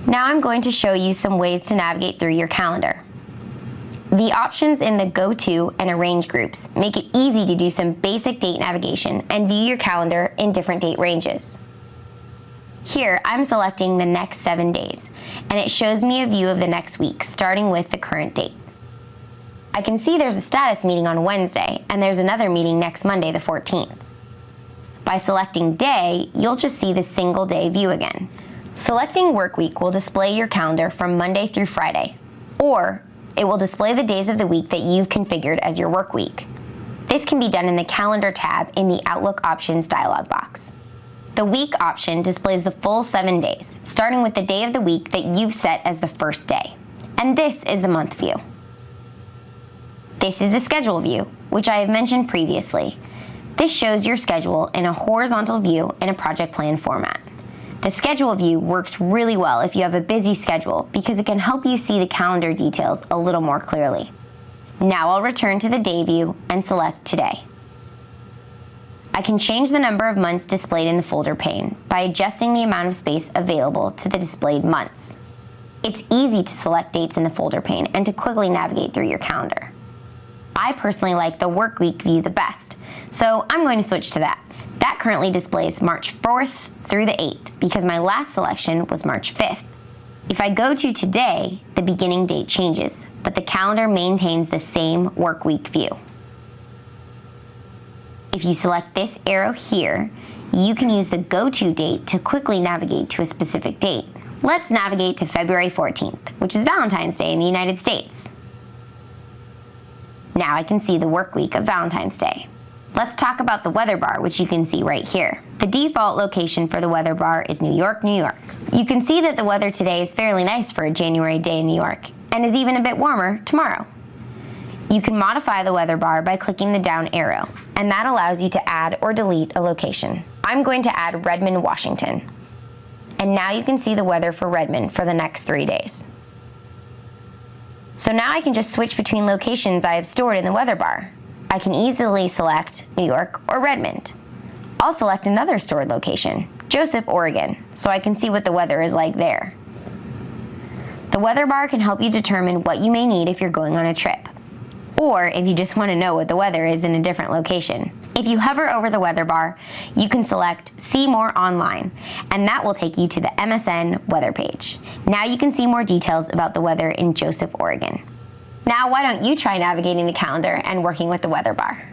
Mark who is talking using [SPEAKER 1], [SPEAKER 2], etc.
[SPEAKER 1] Now I'm going to show you some ways to navigate through your calendar. The options in the Go To and Arrange groups make it easy to do some basic date navigation and view your calendar in different date ranges. Here, I'm selecting the next 7 days, and it shows me a view of the next week, starting with the current date. I can see there's a status meeting on Wednesday, and there's another meeting next Monday, the 14th. By selecting day, you'll just see the single day view again. Selecting work week will display your calendar from Monday through Friday, or it will display the days of the week that you've configured as your work week. This can be done in the Calendar tab in the Outlook Options dialog box. The Week option displays the full 7 days, starting with the day of the week that you've set as the first day. And this is the month view. This is the Schedule view, which I have mentioned previously. This shows your schedule in a horizontal view in a project plan format. The Schedule view works really well if you have a busy schedule because it can help you see the calendar details a little more clearly. Now I'll return to the Day view and select Today. I can change the number of months displayed in the folder pane by adjusting the amount of space available to the displayed months. It's easy to select dates in the folder pane and to quickly navigate through your calendar. I personally like the Work Week view the best, so I'm going to switch to that. That currently displays March 4th through the 8th because my last selection was March 5th. If I go to Today, the beginning date changes, but the calendar maintains the same Work Week view. If you select this arrow here, you can use the Go To date to quickly navigate to a specific date. Let's navigate to February 14th, which is Valentine's Day in the United States. Now I can see the work week of Valentine's Day. Let's talk about the weather bar, which you can see right here. The default location for the weather bar is New York, New York. You can see that the weather today is fairly nice for a January day in New York, and is even a bit warmer tomorrow. You can modify the weather bar by clicking the down arrow, and that allows you to add or delete a location. I'm going to add Redmond, Washington. And now you can see the weather for Redmond for the next 3 days. So now I can just switch between locations I have stored in the weather bar. I can easily select New York or Redmond. I'll select another stored location, Joseph, Oregon, so I can see what the weather is like there. The weather bar can help you determine what you may need if you're going on a trip, or if you just want to know what the weather is in a different location. If you hover over the weather bar, you can select See More Online, and that will take you to the MSN weather page. Now you can see more details about the weather in Joseph, Oregon. Now why don't you try navigating the calendar and working with the weather bar?